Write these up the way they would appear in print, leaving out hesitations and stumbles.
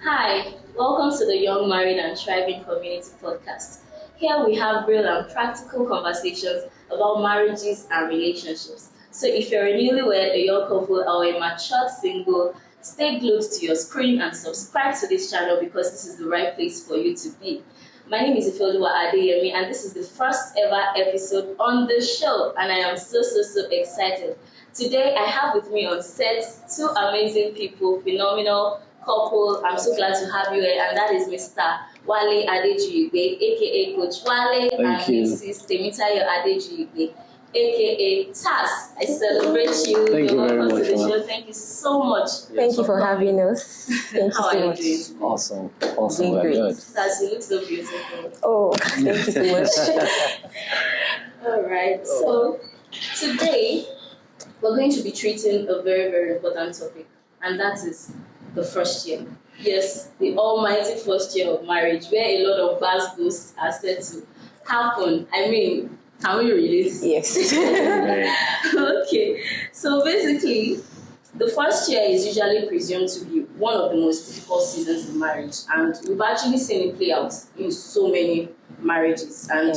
Hi, welcome to the Young Married and Thriving Community Podcast. Here we have real and practical conversations about marriages and relationships. So if you're a newlywed, a young couple, or a mature single, stay glued to your screen and subscribe to this channel because this is the right place for you to be. My name is Ifeoluwa Adeyemi and this is the first ever episode on the show and I am so excited. Today I have with me on set two amazing people, phenomenal couple. I'm so glad to have you here, and that is Mr. Wale Adejuyigbe, aka Coach Wale, and Mrs. Temitayo Adejuyigbe, aka Tas. I celebrate you. Thank you very much. Show. Thank you so much. Thank you for having us. Thank How you are so you much. doing? Awesome. Doing great. Good. Tas, you look so beautiful. Oh, thank you so much. All right. So today we're going to be treating a very important topic, and that is the first year. Yes, the almighty first year of marriage, where a lot of bad ghosts are said to happen. I mean, can we relate? Yes. Okay, so basically, the first year is usually presumed to be one of the most difficult seasons in marriage, and we've actually seen it play out in so many marriages. And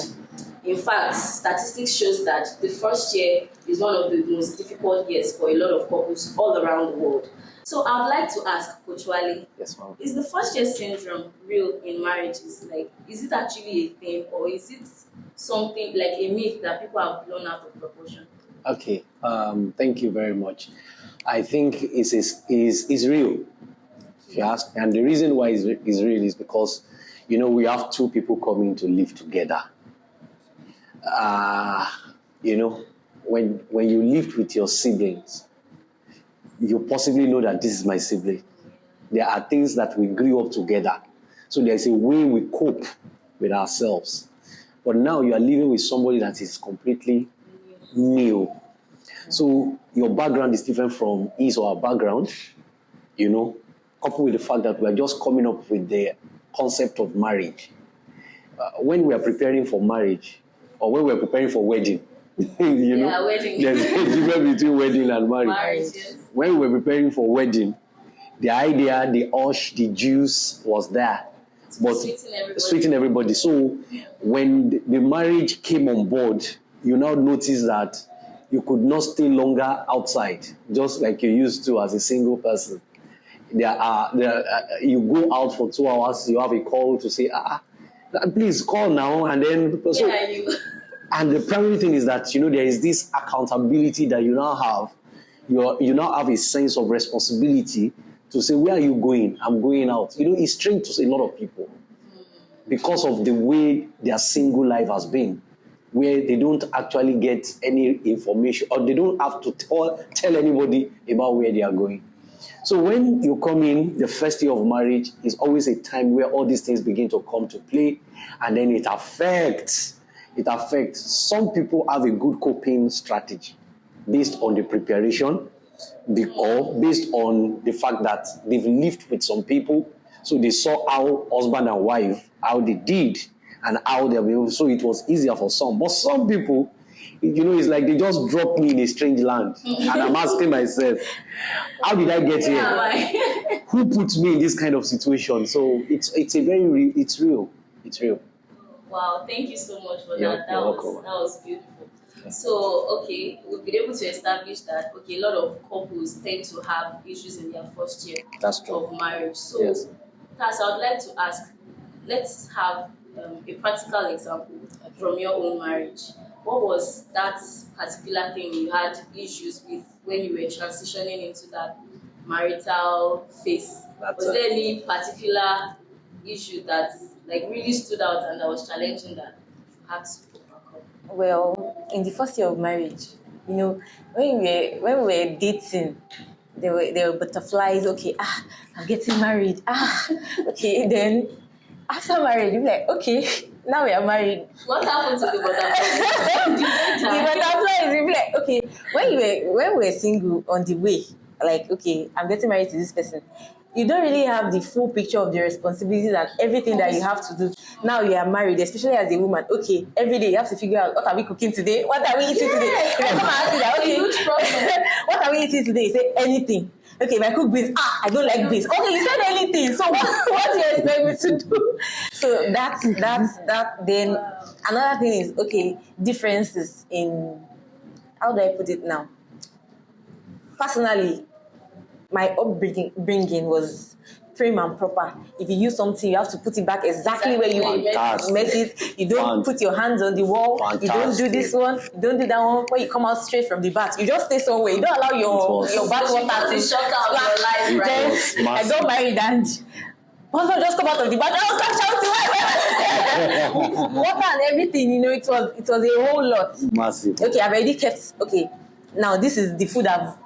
in fact, statistics shows that the first year is one of the most difficult years for a lot of couples all around the world. So I would like to ask Coach Wale, Yes, ma'am. is the first year syndrome real in marriages? Like, is it actually a thing, or is it something like a myth that people have blown out of proportion? Okay. Thank you very much. I think it's real, if you ask. And the reason why it's real is because, we have two people coming to live together. When you lived with your siblings, you possibly know that this is my sibling. There are things that we grew up together. So there's a way we cope with ourselves. But now you are living with somebody that is completely new. So your background is different from his or her background, coupled with the fact that we are just coming up with the concept of marriage. When we are preparing for marriage, or when we are preparing for wedding, wedding. There's a difference between wedding and marriage. Yes. When we were preparing for wedding, the idea, the hush, the juice was there. But sweeten everybody. So when the marriage came on board, you now notice that you could not stay longer outside, just like you used to as a single person. You go out for 2 hours, you have a call to say, please call now, and then and the primary thing is that there is this accountability that you now have. You now have a sense of responsibility to say, where are you going? I'm going out. It's strange to a lot of people because of the way their single life has been, where they don't actually get any information or they don't have to tell anybody about where they are going. So when you come in, the first year of marriage is always a time where all these things begin to come to play, and then it affects. Some people have a good coping strategy based on the preparation or based on the fact that they've lived with some people. So they saw how husband and wife, how they did and how they were. So it was easier for some. But some people, it's like they just dropped me in a strange land. And I'm asking myself, how did I get here? Who put me in this kind of situation? So it's real. It's real. Wow, thank you so much for that. That was beautiful. So, we've been able to establish that, a lot of couples tend to have issues in their first year of marriage. So, yes. Cass, I would like to ask, let's have a practical example from your own marriage. What was that particular thing you had issues with when you were transitioning into that marital phase? Was there any particular issue that really stood out and that was challenging that you had to overcome? Well, in the first year of marriage, when we were dating, there were butterflies. Okay, I'm getting married. Okay, then after marriage, you're like, okay, now we are married. What happened to the butterflies? The butterflies, you'll be like, okay, when we were single on the way, like, okay, I'm getting married to this person. You don't really have the full picture of the responsibilities and everything that you have to do. Now you are married, especially as a woman. Okay, every day you have to figure out, what are we cooking today? What are we eating today? If I come and ask you that, okay, what are we eating today? You say anything. Okay, if I cook beans, I don't like beans. Okay, you said anything. So what do you expect me to do? So that's that. Then another thing is, okay, differences in, how do I put it now? Personally, my upbringing was prim and proper. If you use something, you have to put it back exactly where you met it. You don't put your hands on the wall. Fantastic. You don't do this one. You don't do that one. When you come out straight from the bath, you just stay somewhere. You don't allow your bath water to shock out your life, right? I got married and husband just come out of the bath. I was like shouting, water and everything. You know, it was a whole lot. Massive. Okay, I've already kept. Okay, now this is the food I've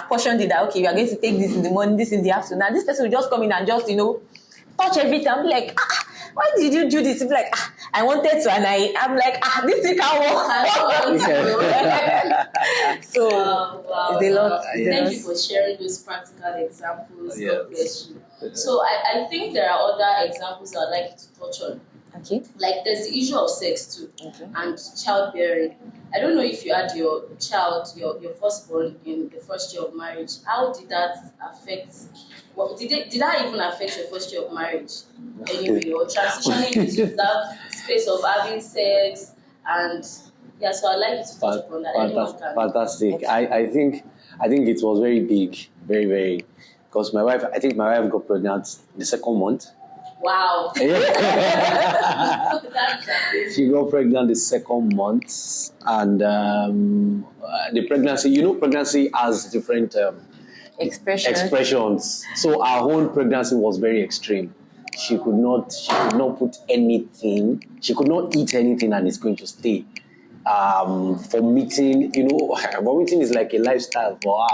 portioned it that, okay, we are going to take this in the morning, this in the afternoon. Now this person will just come in and just, touch everything. I'm like, why did you do this? He'll be like, I wanted to, and I'm like, this thing can't work. So, it's a lot. Thank you for sharing those practical examples. God bless you. So, I think there are other examples I'd like you to touch on. Okay. Like there's the issue of sex too, and childbearing. I don't know if you had your child, your firstborn in the first year of marriage. How did that affect? Well, did that even affect your first year of marriage anyway, or transitioning into that space of having sex? And yeah, so I'd like you to touch upon that. Fantastic. I think it was very big, very, very, because my wife got pregnant the second month. Wow. She got pregnant the second month, and the pregnancy has different expressions. So our own pregnancy was very extreme. She could not put anything. She could not eat anything, and it's going to stay. Vomiting, vomiting is like a lifestyle for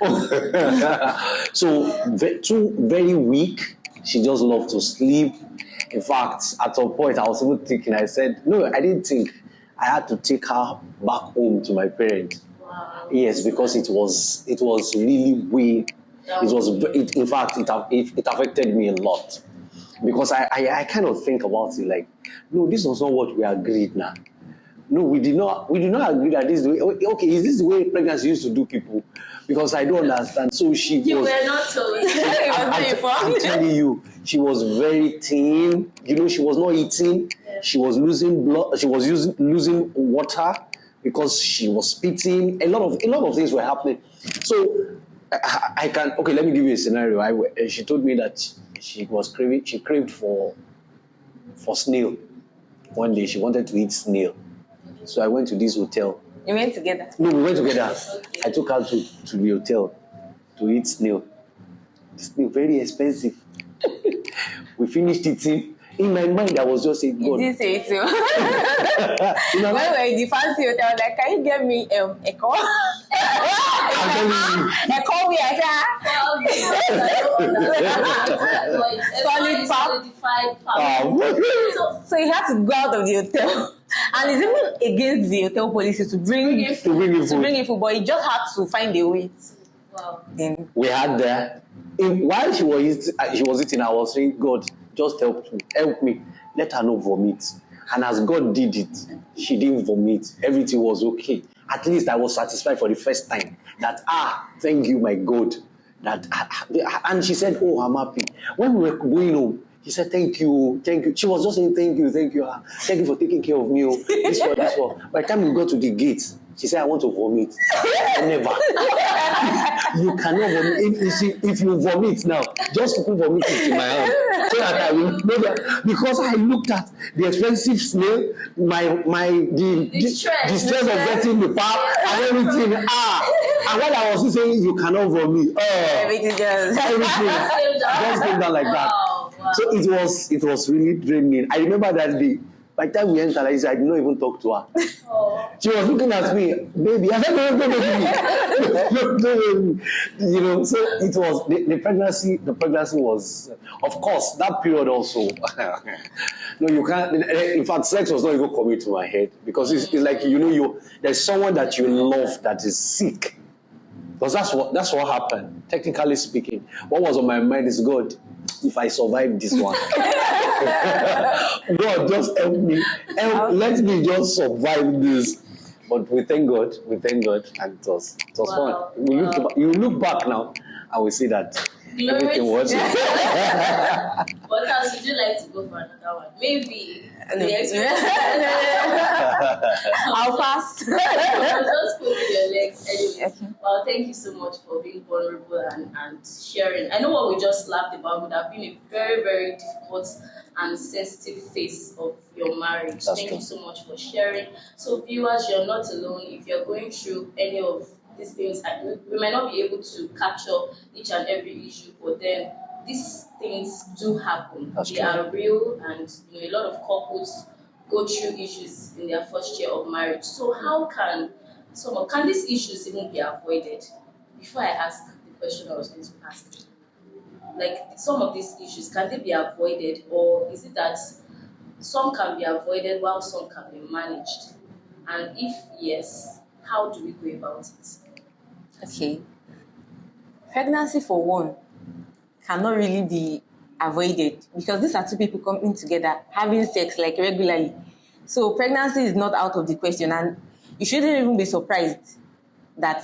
her. So too very weak. She just loved to sleep. In fact, at some point, I was even thinking, I said, no, I didn't think. I had to take her back home to my parents. Wow. Yes, because it was really weak. In fact, it affected me a lot. Because I kind of think about it like, no, this was not what we agreed now. No, we did not agree that this is the way. Okay, is this the way pregnancy used to do people? Because I don't understand. So you were not told. I'm telling you, she was very thin. She was not eating. Yeah. She was losing blood. She was losing water because she was spitting. A lot of things were happening. So I can. Okay, let me give you a scenario. She told me that she craved for snail. One day she wanted to eat snail. So I went to this hotel. You went together? No, we went together. Okay. I took her to the hotel to eat snail. The snail, very expensive. We finished eating. In my mind, I was just saying, God. You did say it too. When we were in the fancy hotel, I was like, can you get me a call? I'm telling you. A call we are So you had to go out of the hotel. And it's even against the hotel policy to bring in food, but you just had to find a way. Wow. Then we had there. While she was eating, I was saying, God, just help me. Let her not vomit. And as God did it, she didn't vomit. Everything was okay. At least I was satisfied for the first time. That thank you, my God. And she said, oh, I'm happy. When we were going home, she said, thank you. She was just saying, thank you. Thank you for taking care of me. This one. By the time we got to the gate, she said, I want to vomit. Never. You cannot vomit. If you vomit now, just put vomit into my hand. So that I will know that. Because I looked at the expensive snail, the stress of getting the pap and everything. And when I was saying, you cannot vomit. Everything just came down like that. Wow. So it was really draining. I remember that day. By the time we entered, I did not even talk to her. Oh. She was looking at me, baby. I said, no. So it was the pregnancy. The pregnancy was, of course, that period also. No, you can't. In fact, sex was not even coming to my head because it's like there's someone that you love that is sick. Because that's what happened. Technically speaking, what was on my mind is, God, if I survive this one, God, just help me. Let me just survive this. But we thank God, and it was Wow. fun. You look back now, and we see that Glory everything to was. What else would you like to go for another one? Maybe No. the experience. I'll pass. I'll just pull your legs anyways. Okay. Well, thank you so much for being vulnerable and sharing. I know what we just laughed about would have been a very, very difficult and sensitive phase of your marriage. That's Thank true. you so much for sharing. So viewers, you're not alone. If you're going through any of these things, we might not be able to capture each and every issue, but then these things do happen. That's They true. are real, and a lot of couples go through issues in their first year of marriage. So how can these issues even be avoided? Before I ask the question I was going to ask, like some of these issues, can they be avoided, or is it that some can be avoided while some can be managed? And if yes, how do we go about it? Okay. Pregnancy, for one, cannot really be avoided because these are two people coming together, having sex like regularly. So pregnancy is not out of the question, and you shouldn't even be surprised that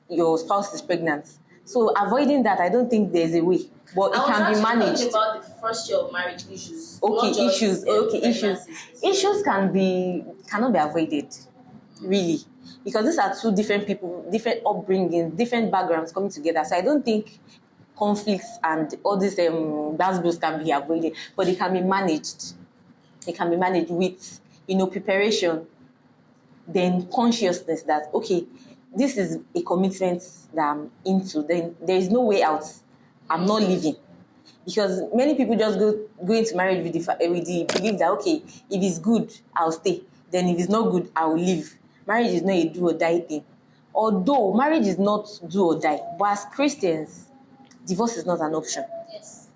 your spouse is pregnant. So avoiding that, I don't think there's a way, but it can be managed. Talking about the first year of marriage issues. Okay, not just, issues. pregnancies. Issues cannot be avoided, really, because these are two different people, different upbringing, different backgrounds coming together. So I don't think conflicts and all these bad can be avoided, but they can be managed. They can be managed with preparation, then consciousness that okay, this is a commitment that I'm into. Then there is no way out. I'm not leaving. Because many people just go into marriage with the belief that okay, if it's good, I'll stay. Then if it's not good, I will leave. Marriage is not a do or die thing. Although marriage is not do or die, but as Christians, divorce is not an option. Yes.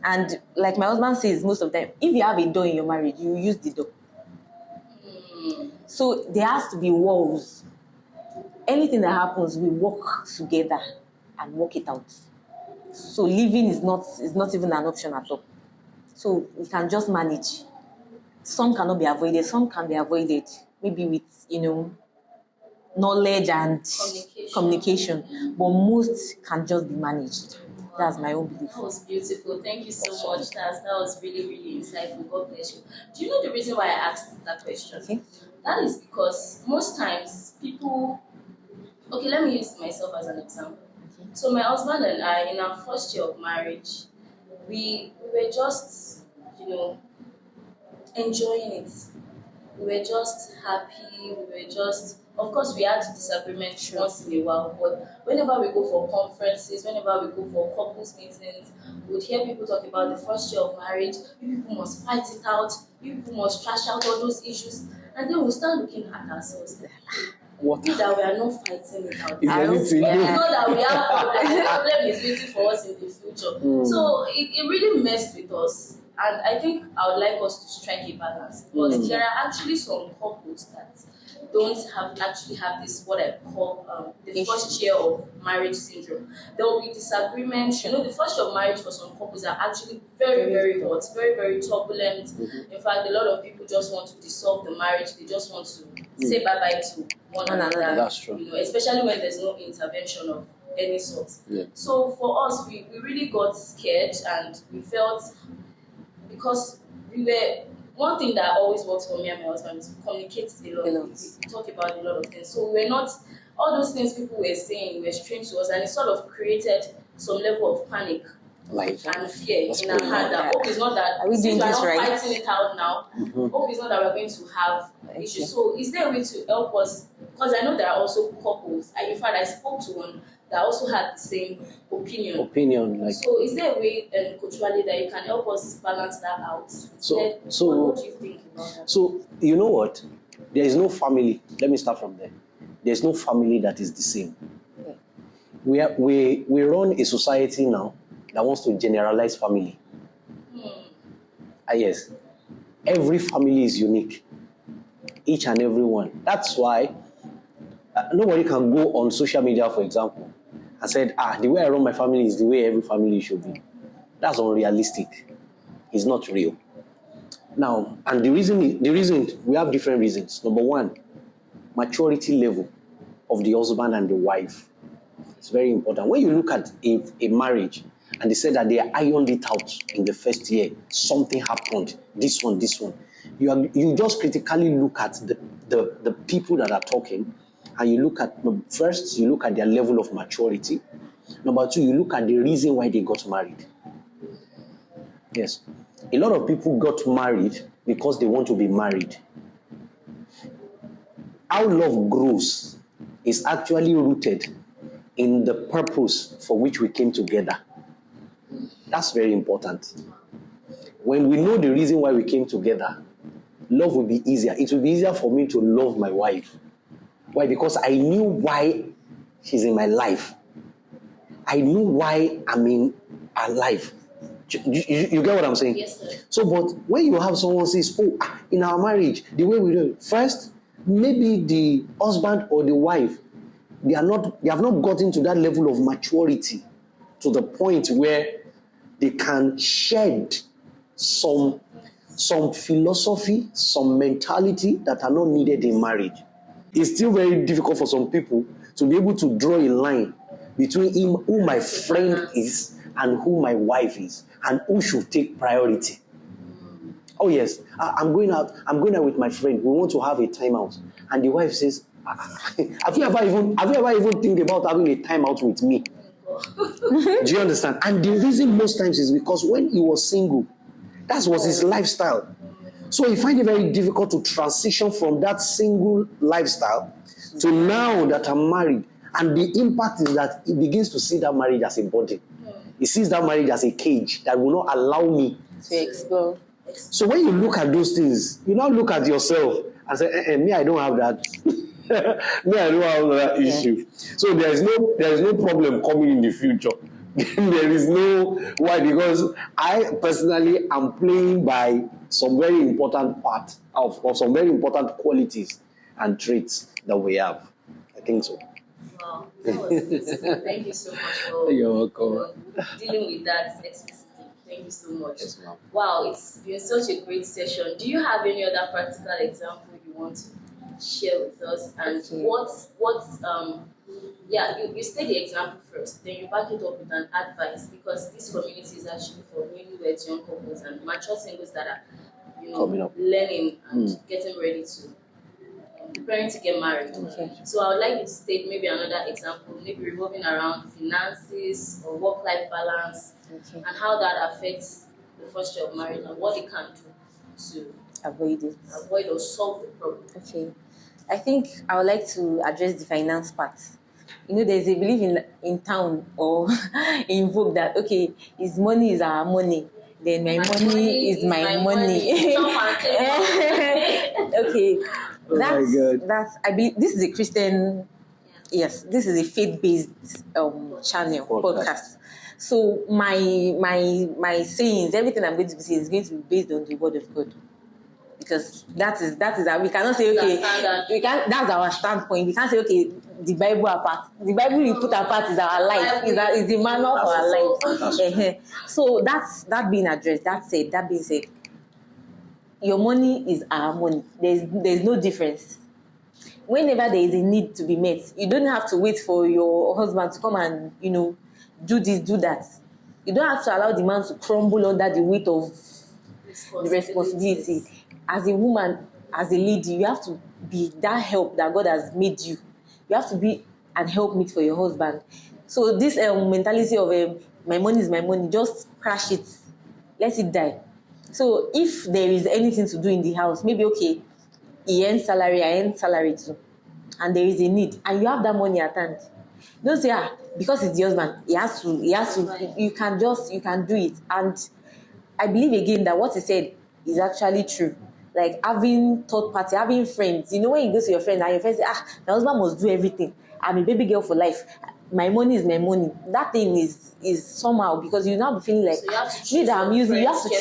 And like my husband says most of the time, if you have a door in your marriage, you use the door. So there has to be walls. Anything that happens, we work together and work it out. So leaving is not even an option at all. So we can just manage. Some cannot be avoided. Some can be avoided. Maybe with knowledge and communication. But most can just be managed. That's my own belief. That was beautiful. Thank you so much. That was really, really insightful. God bless you. Do you know the reason why I asked that question? Okay. That is because most times people. Okay, let me use myself as an example. Okay. So my husband and I, in our first year of marriage, we were just, enjoying it. We were just happy. We were just, of course, we had disagreements once in a while, but whenever we go for conferences, whenever we go for couples meetings, we would hear people talk about the first year of marriage. You people must fight it out. You people must trash out all those issues, and then we'll start looking at ourselves. What? That we are not fighting it out. Is anything? It's not that we have problem. The problem is waiting for us in the future. So it really messed with us. And I think I would like us to strike a balance because there are actually some couples that don't actually have this what I call the first year of marriage syndrome. There will be disagreements. The first year of marriage for some couples are actually very, very hot, very, very turbulent. In fact, a lot of people just want to dissolve the marriage. They just want to say bye-bye to one another. That's true. Especially when there's no intervention of any sort. Yeah. So for us, we really got scared and we felt because one thing that always works for me and my husband is we communicate a lot. We talk about a lot of things. So we're not, all those things people were saying were strange to us, and it sort of created some level of panic and fear in our heart that hope is not that we since we're not right? fighting it out now, hope is not that we're going to have issues. So is there a way to help us? Because I know there are also couples, and in fact I spoke to one that also had the same opinion. So is there a way, Coach Wale, that you can help us balance that out? What do you think about that? So you know what? There is no family. Let me start from there. There's no family that is the same. We run a society now that wants to generalize family. Yes. Every family is unique. Each and every one. That's why nobody can go on social media, for example, and said, the way I run my family is the way every family should be. That's unrealistic. It's not real. Now, and the reason we have different reasons. Number one, maturity level of the husband and the wife. It's very important. When you look at a marriage and they say that they ironed it out in the first year, something happened, this one. You just critically look at the people that are talking, and you look at, first, you look at their level of maturity. Number two, you look at the reason why they got married. Yes. A lot of people got married because they want to be married. How love grows is actually rooted in the purpose for which we came together. That's very important. When we know the reason why we came together, love will be easier. It will be easier for me to love my wife. Why? Because I knew why she's in my life. I knew why I'm in her life. You get what I'm saying? Yes, sir. So, but when you have someone says, oh, in our marriage, the way we do it, first, maybe the husband or the wife, they have not gotten to that level of maturity to the point where they can shed some philosophy, some mentality that are not needed in marriage. It's still very difficult for some people to be able to draw a line between who my friend is and who my wife is, and who should take priority. Oh yes, I'm going out with my friend. We want to have a time out, and the wife says, have you ever even think about having a time out with me? Do you understand? And the reason most times is because when he was single, that was his lifestyle. So he find it very difficult to transition from that single lifestyle to now that I'm married. And the impact is that he begins to see that marriage as a body. He sees that marriage as a cage that will not allow me to explore. So when you look at those things, you now look at yourself and say, me, I don't have that. Me, I don't have that issue. So there is no problem coming in the future. There is no why, because I personally am playing by some very important part of some very important qualities and traits that we have. I think so. Wow, that was beautiful. Thank you so much for You're welcome. Dealing with that explicitly. Thank you so much. Yes, ma'am. Wow, it's been such a great session. Do you have any other practical example you want to share with us? And you state the example first, then you back it up with an advice, because this community is actually for newlyweds, young couples, and mature singles that are, learning and getting ready to preparing to get married. Okay. So I would like you to state maybe another example, maybe revolving around finances or work-life balance, and how that affects the first year of marriage and what they can do to avoid or solve the problem. Okay. I think I would like to address the finance part. There's a belief in town or in vogue that, his money is our money. Then my money is my money. Okay. That's I believe this is a Christian. Yes, this is a faith-based channel podcast. So my sayings, everything I'm going to say is going to be based on the word of God, because that is how we cannot say that's our standpoint. We can't say the Bible apart. The Bible we put apart is our life. Is the manual for our life. So that being addressed. That being said, your money is our money. There's no difference. Whenever there is a need to be met, you don't have to wait for your husband to come and do this, do that. You don't have to allow the man to crumble under the weight of the responsibility. As a woman, as a lady, you have to be that help that God has made you. You have to be an helpmeet for your husband. So this mentality of my money is my money, just crash it, let it die. So if there is anything to do in the house, maybe he earns salary, I earn salary too, and there is a need, and you have that money at hand. Don't say because it's the husband, he has to. You can do it. And I believe again that what he said is actually true. Like having third party, having friends. When you go to your friend and your friend say, my husband must do everything. I'm a baby girl for life. My money is my money. That thing is somehow, because you now be feeling like you have to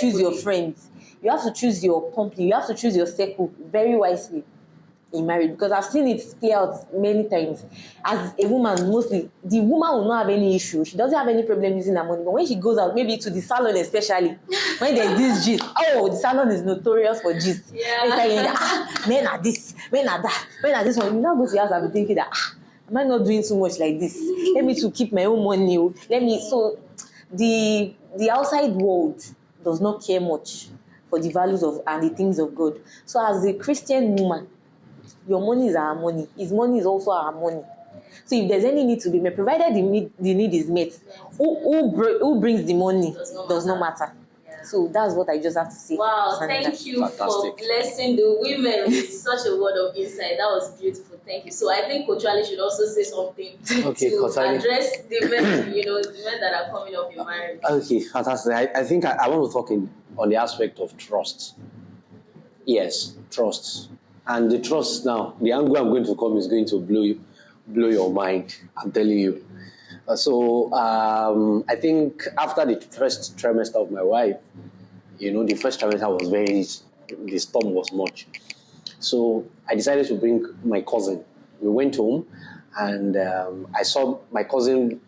choose your friends. You have to choose your company. You have to choose your circle very wisely. in marriage, because I've seen it play out many times. As a woman, mostly the woman will not have any issue. She doesn't have any problem using her money. But when she goes out, maybe to the salon especially, when there's this gist, oh, the salon is notorious for gist. Yeah. Men are this, men are that, men are this one. You now go to your house and be thinking that, am I not doing too much like this? Let me to keep my own money. Let me. So the outside world does not care much for the values of and the things of God. So as a Christian woman, your money is our money. His money is also our money. So if there's any need to be met, provided the need is met, who brings the money does not matter. So that's what I just have to say. Wow, thank you for blessing the women with such a word of insight. That was beautiful. Thank you. So I think Coach Ali should also say something to address the men, the men that are coming up in marriage. Okay, fantastic. I think I want to talk on the aspect of trust. Yes, trust. And the trust now, the angle I'm going to come is going to blow your mind. I'm telling you. I think after the first trimester of my wife, the first trimester was the storm was much. So I decided to bring my cousin. We went home and I saw my cousin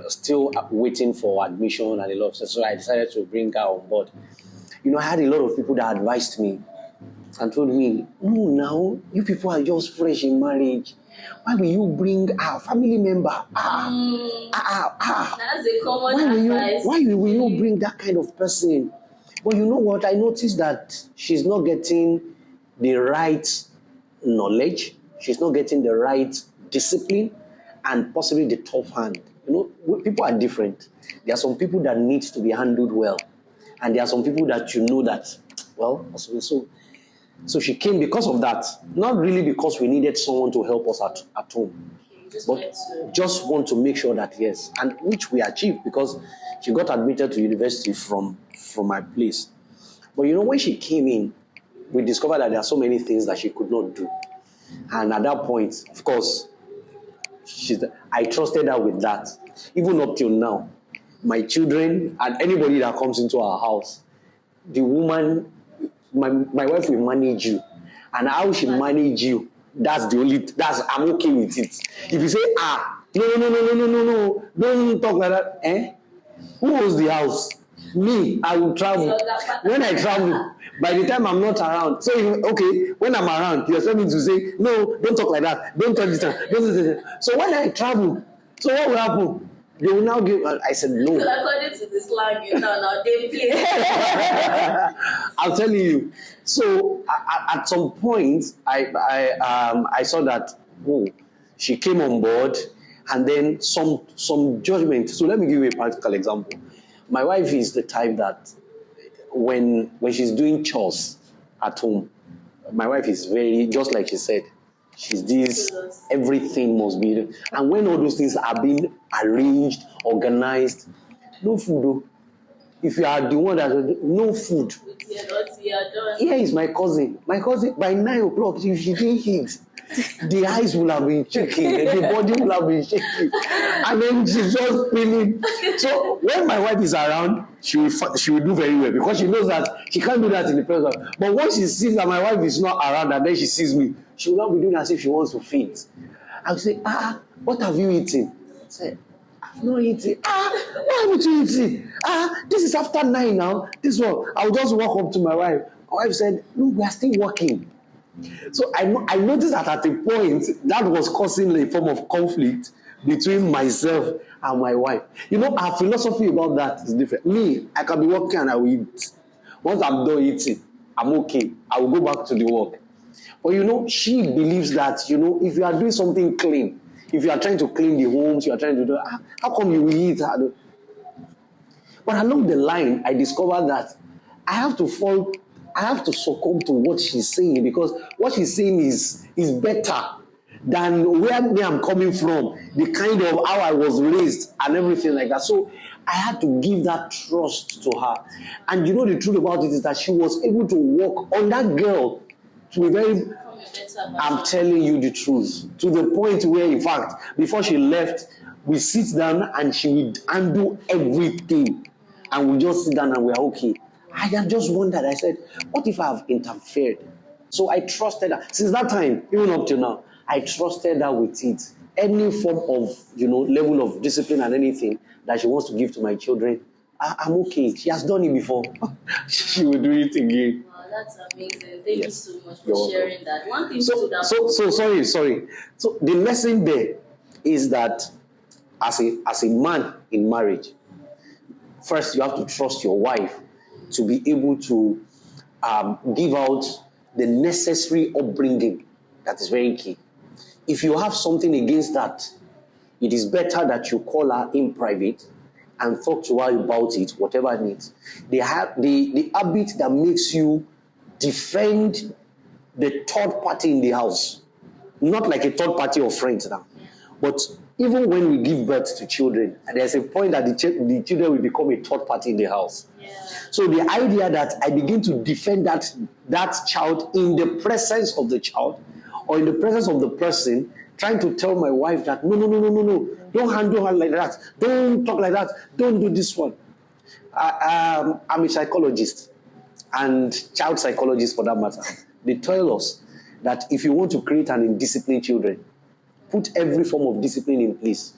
still waiting for admission and a lot of stuff. So I decided to bring her on board. I had a lot of people that advised me and told me, no, now you people are just fresh in marriage. Why will you bring a family member? That's a common advice. Why will you bring that kind of person? But you know what? I noticed that she's not getting the right knowledge. She's not getting the right discipline and possibly the tough hand. People are different. There are some people that need to be handled well. And there are some people that so she came because of that. Not really because we needed someone to help us at home. But just want to make sure that, yes, and which we achieved because she got admitted to university from my place. But when she came in, we discovered that there are so many things that she could not do. And at that point, of course, I trusted her with that. Even up till now, my children and anybody that comes into our house, the woman, my wife will manage you. And how she manage you, I'm okay with it. If you say, no, don't talk like that, who owns the house? Me, I will travel. When I travel, by the time I'm not around, so when I'm around, you expect me to say, no, don't talk like that, don't touch this. So when I travel, so what will happen? They will now give. I said no. So according to the slang, now they play. I'm telling you. So at some point, I saw that she came on board, and then some judgment. So let me give you a practical example. My wife is the type that when she's doing chores at home, my wife is very, just like she said, she's this, everything must be, and when all those things are being arranged, organized, no food though. If you are the one that, no food. Here is my cousin. My cousin, by 9 o'clock, if she didn't eat, the eyes will have been shaking, the body will have been shaking, and then she's just feeling. So when my wife is around, she will do very well because she knows that she can't do that in the presence. But once she sees that my wife is not around and then she sees me, she will not be doing as if she wants to faint. I will say, what have you eaten? I say, I've not eaten. What haven't you eaten? This is after 9 now. This one, I will just walk up to my wife. My wife said, no, we are still working. So I noticed that at a point that was causing a form of conflict between myself and my wife. Our philosophy about that is different. Me, I can be working and I will eat. Once I'm done eating, I'm okay. I will go back to the work. But she believes that, if you are doing something clean, if you are trying to clean the homes, you are trying to do, how come you will eat? But along the line, I discovered that I have to succumb to what she's saying because what she's saying is better than where I'm coming from, the kind of how I was raised and everything like that. So I had to give that trust to her. And the truth about it is that she was able to work on that girl to be very, I'm telling you the truth, to the point where, in fact, before she left, we sit down and she would undo everything. And we just sit down and we're okay. I have just wondered, I said, what if I have interfered? So I trusted her. Since that time, even up till now, I trusted her with it. Any form of, level of discipline and anything that she wants to give to my children, I'm okay. She has done it before. She will do it again. Wow, that's amazing. Thank you so much You're for sharing that. One thing stood out. So sorry. So the lesson there is that as a man in marriage, first you have to trust your wife to be able to give out the necessary upbringing. That is very key. If you have something against that, it is better that you call her in private and talk to her about it, whatever it needs. The habit that makes you defend the third party in the house, not like a third party of friends now, but even when we give birth to children, there's a point that the children will become a third party in the house. Yeah. So the idea that I begin to defend that child in the presence of the child or in the presence of the person, trying to tell my wife that no, don't handle her like that, don't talk like that, don't do this one. I'm a psychologist and child psychologist for that matter. They tell us that if you want to create an indisciplined children, put every form of discipline in place,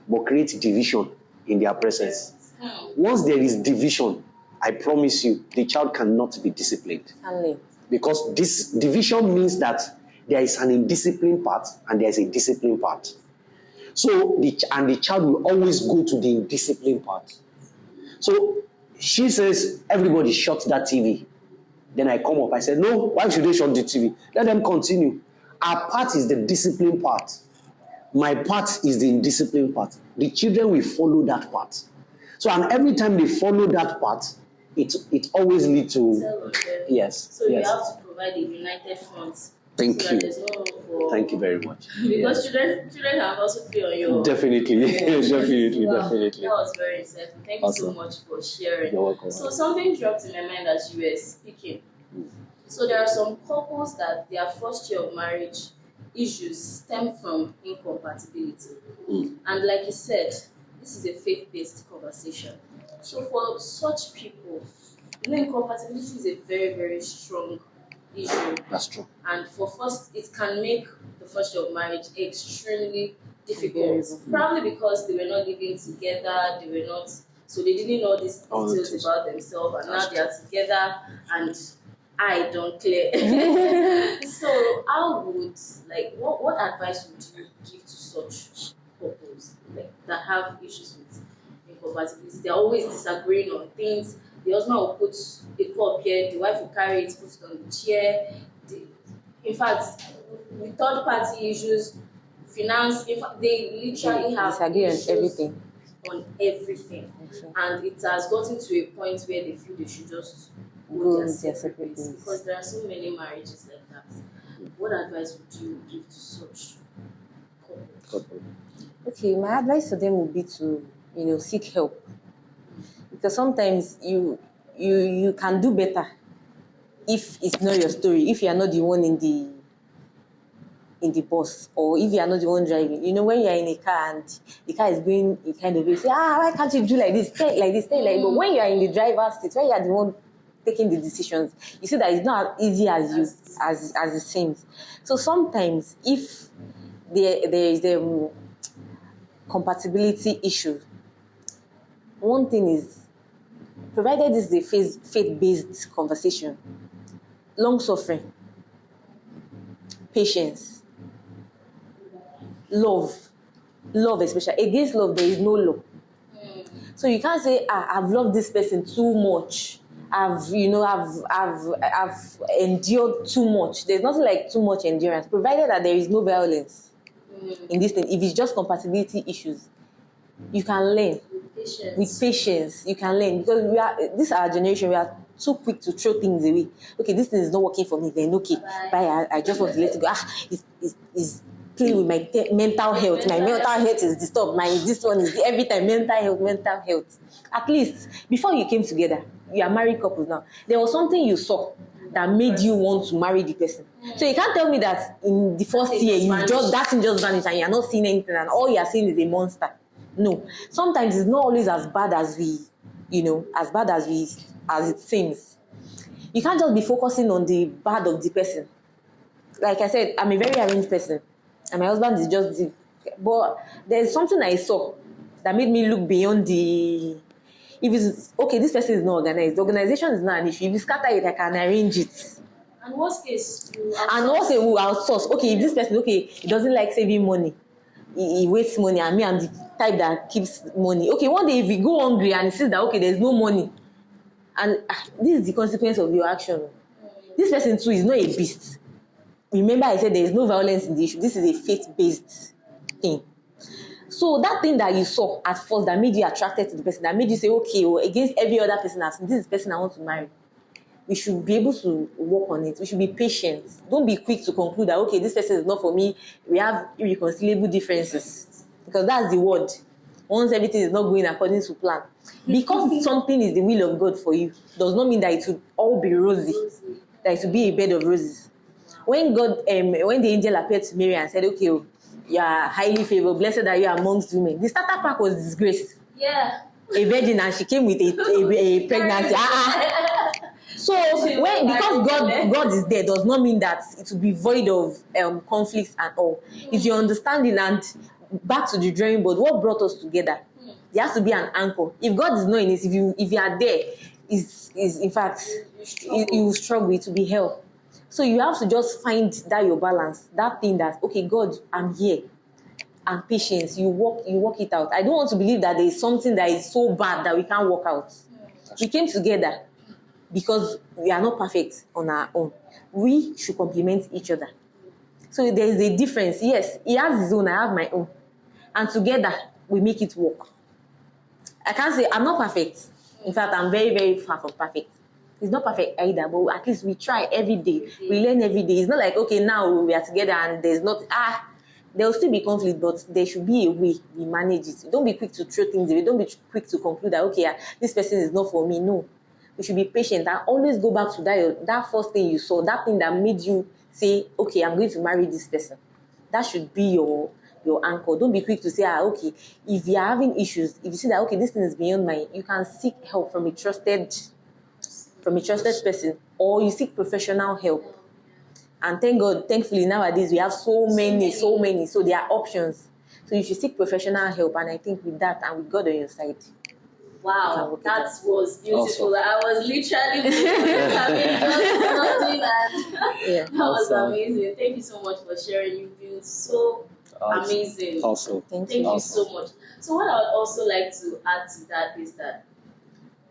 but create division in their presence. Once there is division, I promise you, the child cannot be disciplined. Because this division means that there is an indisciplined part and there is a disciplined part. So the child will always go to the indisciplined part. So she says, everybody shut that TV. Then I come up, I said, no, why should they shut the TV? Let them continue. Our part is the discipline part. My part is the indisciplined part. The children will follow that part. So, and every time they follow that part, it always leads to, yes. So you have to provide a united front. Thank so you. There's no room for, Thank you very much. Because children can also play on your... Definitely. Definitely. Wow, that was very insightful. Thank you so much for sharing. You're welcome. So something dropped in my mind as you were speaking. So there are some couples that their first year of marriage issues stem from incompatibility. And like you said, this is a faith-based conversation. So for such people, incompatibility is a very, very strong issue. That's true. And it can make the first year of marriage extremely difficult. Probably because they were not living together, so they didn't know these details about themselves, and now they are together and I don't clear. So how would, what advice would you give to such couples that have issues with incompatibility? They're always disagreeing on things. The husband will put a cup here, the wife will carry it, put it on the chair. In fact, with third party issues, finance, they literally have disagree on everything. On everything. Okay. And it has gotten to a point where they feel they should just go their separate ways. Because there are so many marriages like that. What advice would you give to such couples? Okay, my advice to them would be to, seek help. Because sometimes you can do better if it's not your story, if you are not the one in the bus, or if you are not the one driving. When you're in a car and the car is going a kind of way, you say, why can't you do like this, stay like this, stay like this. But when you are in the driver's seat, when you are the one taking the decisions, you see that it's not as easy as it seems. So sometimes if there is a compatibility issue, one thing is, provided this is a faith-based conversation, long suffering, patience, love especially. Against love, there is no law. So you can't say, I've loved this person too much. I've endured too much. There's nothing like too much endurance, provided that there is no violence in this thing. If it's just compatibility issues, you can learn. With patience, you can learn, because this is our generation. We are too quick to throw things away. Okay, this thing is not working for me. Then okay, bye. I just want to let it go. It's playing with my mental health. My mental health is disturbed. This one is every time mental health. At least before you came together, you are married couples now. There was something you saw that made you want to marry the person. So you can't tell me that in the first year that thing just vanished and you are not seeing anything and all you are seeing is a monster. No, sometimes it's not always as bad as as it seems. You can't just be focusing on the bad of the person. like I said, I'm a very arranged person, and my husband is just the. But there's something I saw that made me look beyond the. If it's okay, this person is not organized. The organization is not an issue. If you scatter it, I can arrange it. And worst case, you And outsource. also, we outsource. Okay, if this person, okay, he doesn't like saving money, he wastes money, and me, I'm the type that keeps money. Okay, one day if he go hungry and he sees that okay, there's no money, and this is the consequence of your action. This person too is not a beast. Remember, I said there is no violence in the issue. This is a faith-based thing. So that thing that you saw at first that made you attracted to the person, that made you say, okay, well, against every other person, I've seen, this is the person I want to marry. We should be able to work on it. We should be patient. Don't be quick to conclude that, okay, this person is not for me. We have irreconcilable differences. Because that's the word. Once everything is not going according to plan. Because something is the will of God for you, does not mean that it will all be rosy. That it will be a bed of roses. When God, when the angel appeared to Mary and said, okay, you are highly favored, blessed are you amongst women. The starter pack was disgraced. Yeah. A virgin, and she came with a pregnancy. So when because God is there does not mean that it will be void of conflicts at all. It's your understanding, and back to the drawing board. What brought us together? There has to be an anchor. If God is not in it, if you are there, is in fact you will struggle. It will be hell. So you have to just find that your balance, that thing that okay, God, I'm here, and patience. You work it out. I don't want to believe that there is something that is so bad that we can't work out. We came together because we are not perfect on our own. We should complement each other. So there is a difference. Yes, he has his own, I have my own. And together, we make it work. I can't say I'm not perfect. In fact, I'm very, very far from perfect. It's not perfect either, but at least we try every day. We learn every day. It's not like, okay, now we are together and there's not, there will still be conflict, but there should be a way we manage it. Don't be quick to throw things away. Don't be quick to conclude that, okay, this person is not for me. No. We should be patient and always go back to that first thing you saw, that thing that made you say, okay, I'm going to marry this person. That should be your anchor. Don't be quick to say, okay, if you're having issues, if you see that, okay, this thing is beyond mine, you can seek help from a trusted person, or you seek professional help. And thankfully nowadays we have so many. So there are options. So you should seek professional help, and I think with that and with God on your side. Wow, that was beautiful. Awesome. I was literally nodding and that was amazing. Thank you so much for sharing. You've been so amazing. Awesome. Thank you so much. So what I would also like to add to that is that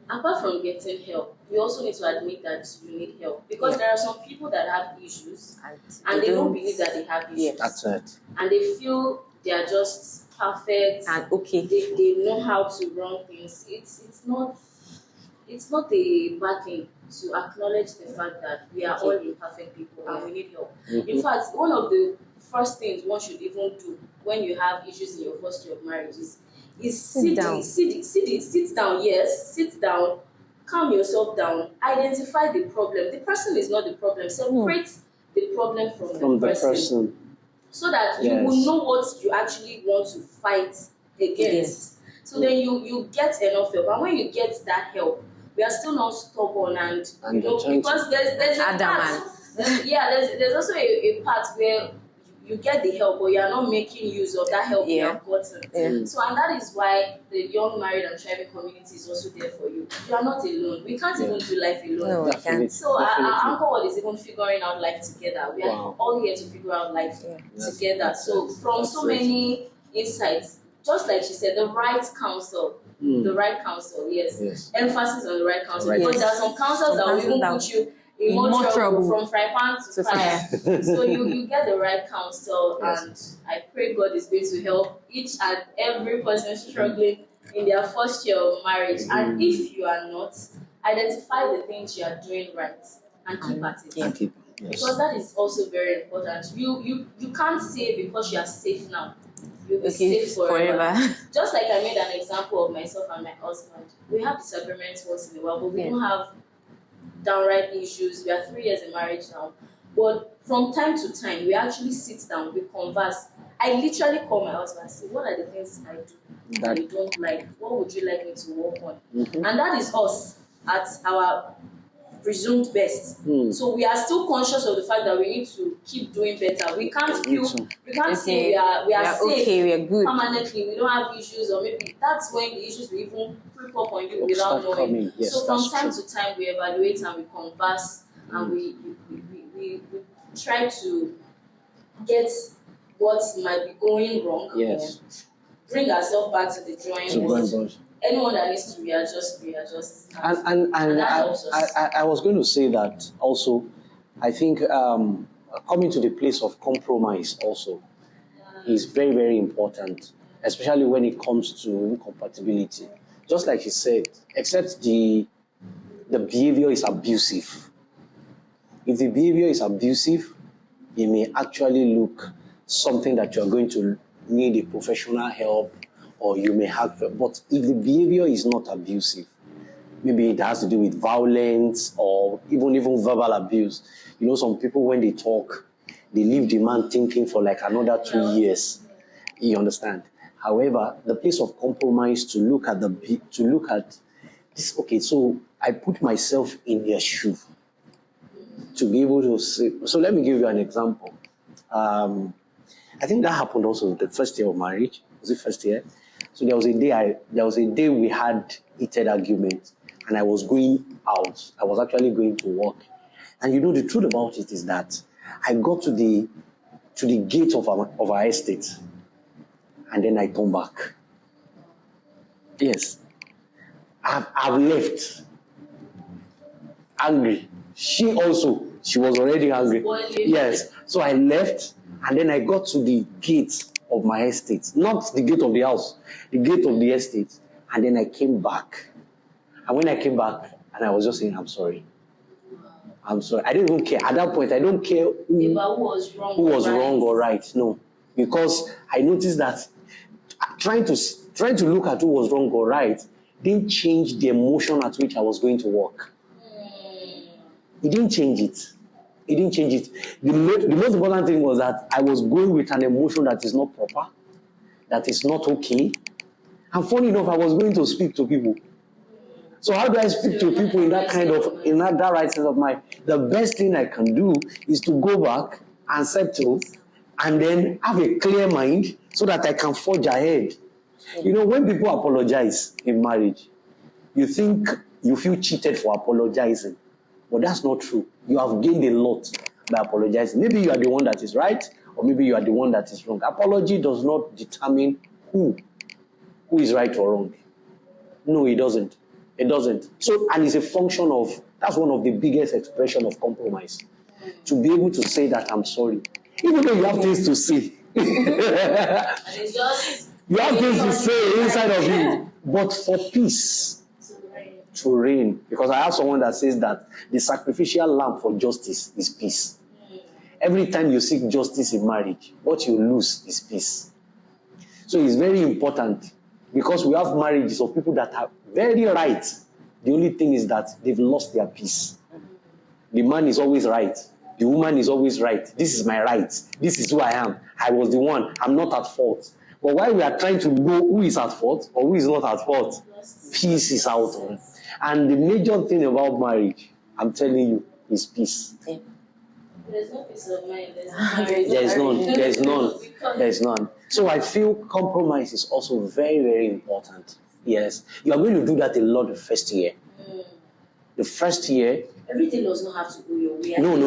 apart from getting help, you also need to admit that you need help, because there are some people that have issues and they don't believe that they have issues. That's it. And they feel they are just perfect and okay. They know how to run things. It's not a bad thing to acknowledge the fact that we are all imperfect people and we need help. In fact, one of the first things one should even do when you have issues in your first year of marriage is sit down. Sit down, calm yourself down, identify the problem. The person is not the problem. Separate the problem from the person. So that you will know what you actually want to fight against. So then you get enough help. And when you get that help, we are still not stubborn and you know, because there's a part. There's also a part where you get the help, but you are not making use of that help you have gotten. So, and that is why the young married and thriving community is also there for you. You are not alone. We can't even do life alone. No, we can't. So our anchor word is even figuring out life together. We are all here to figure out life together. So from so many insights, just like she said, the right counsel. The right counsel, yes. Emphasis on the right counsel. Because there are some counsels that will even put you in more trouble from fry pan to fire. So you get the right counsel, and I pray God is going to help each and every person struggling in their first year of marriage. And if you are not, identify the things you are doing right and keep at it. Because that is also very important. You can't say because you are safe now, you'll be safe forever. Just like I made an example of myself and my husband. We have disagreements once in a while, but we don't have downright issues. We are 3 years in marriage now, but from time to time we actually sit down, we converse. I literally call my husband and say, what are the things I do that you don't like? What would you like me to work on? And that is us at our presumed best. So we are still conscious of the fact that we need to keep doing better. We can't say we are safe, okay, we are good permanently, we don't have issues, or maybe that's when the issues will even creep up on you without knowing. Yes, so from time to time we evaluate and we converse and we try to get what might be going wrong. Yes. Bring ourselves back to the drawing board. Anyone that needs to readjust. And that helps us. I was going to say that also. I think coming to the place of compromise also is very, very important, especially when it comes to incompatibility. Just like he said, except the behavior is abusive. If the behavior is abusive, it may actually look something that you're going to need a professional help, or you may have. But if the behavior is not abusive, maybe it has to do with violence or even verbal abuse. You know, some people when they talk, they leave the man thinking for like another 2 years. You understand? However, the place of compromise to look at this. Okay, so I put myself in their shoe to be able to say. So let me give you an example. I think that happened also the first year of marriage. Was it first year? So there was a day we had heated argument, and I was going out. I was actually going to work. And you know, the truth about it is that I got to the gate of our estate, and then I turned back. Yes. I've left angry. She was already angry. Yes. So I left, and then I got to the gate of my estate. Not the gate of the house, the gate of the estate. And then I came back. And when I came back, and I was just saying, I'm sorry. I'm sorry. I didn't even care. At that point, I don't care who was wrong or right. No. Because I noticed that trying to look at who was wrong or right didn't change the emotion at which I was going to work. It didn't change it. It didn't change it. The most important thing was that I was going with an emotion that is not proper, that is not okay. And funny enough, I was going to speak to people. So how do I speak to people in that right sense of mind? The best thing I can do is to go back and settle and then have a clear mind so that I can forge ahead. You know, when people apologize in marriage, you feel cheated for apologizing. But that's not true. You have gained a lot by apologizing. Maybe you are the one that is right, or maybe you are the one that is wrong. Apology does not determine who is right or wrong. No, it doesn't. It doesn't. So, and it's a function of, that's one of the biggest expression of compromise. To be able to say that I'm sorry. Even though you have things to say. It's just, you have things to say inside of you. But for peace to reign. Because I have someone that says that the sacrificial lamb for justice is peace. Every time you seek justice in marriage, what you lose is peace. So it's very important. Because we have marriages of people that are very right. The only thing is that they've lost their peace. The man is always right. The woman is always right. This is my right. This is who I am. I was the one. I'm not at fault. But while we are trying to know who is at fault or who is not at fault, peace is out. And the major thing about marriage, I'm telling you, is peace. Yeah. There's no peace of mind. There's none. So I feel compromise is also very, very important. Yes. You are going to do that a lot the first year. The first year. Everything does not have to go your way. No. Be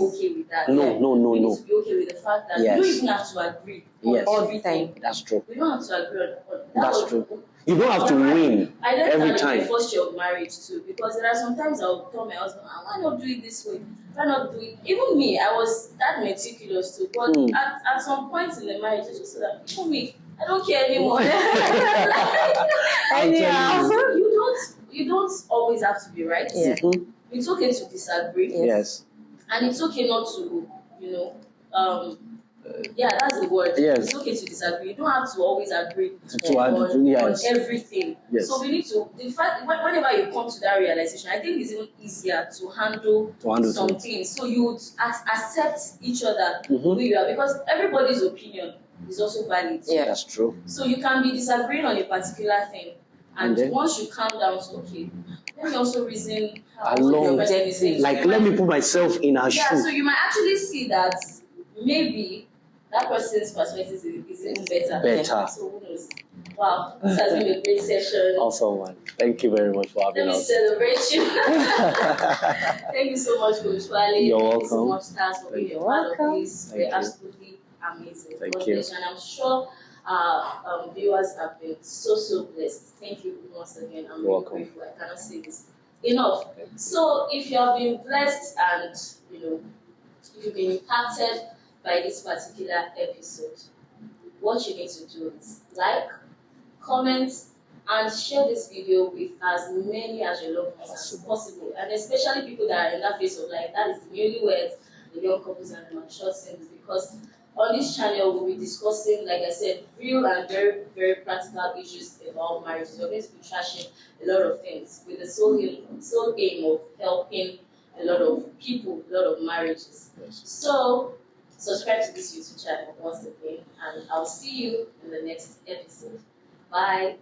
okay with that. No. You need to be okay with the fact that you don't even have to agree on everything. That's true. You don't have to agree on That's true. You don't have to win every time. I learned that in the first year of marriage too, because there are sometimes I'll tell my husband, why not do it this way? Why not do it? Even me, I was that meticulous too. But at some point in the marriage, I just said that for me, I don't care anymore. Anyhow, you don't always have to be right. Yeah. It's okay to disagree. Yes. And it's okay not to, that's the word. Yes. It's okay to disagree. You don't have to always agree on everything. Yes. So we need to, the fact, whenever you come to that realization, I think it's even easier to handle some things. So you would accept each other who you are, because everybody's opinion is also valid. Yeah, that's true. So you can be disagreeing on a particular thing. And once you calm down to, okay, let me also reason how Along, the person is saying. like, let me put myself in her Yeah, shoe. so you might actually see that maybe that person's perspective is even better. Better. So who knows? Wow, this has been a great session. Awesome, man. Thank you very much for having Let me us. celebrate you. Thank you so much, Coach Wale. You're Thank you so welcome. much, Stars, for being a part of this. We're absolutely amazing. Thank God you. bless you. And I'm sure our viewers have been so blessed. Thank you once again. I'm really grateful. I cannot say this enough. So if you have been blessed and if you've been impacted by this particular episode, what you need to do is like, comment, and share this video with as many as your loved ones as possible, and especially people that are in that phase of life, that is the newlyweds, the young couples, and the mature singles, because on this channel we'll be discussing, like I said, real and very practical issues about marriage. We're going to be trashing a lot of things with the sole aim of helping a lot of people, a lot of marriages. So subscribe to this YouTube channel once again, and I'll see you in the next episode. Bye.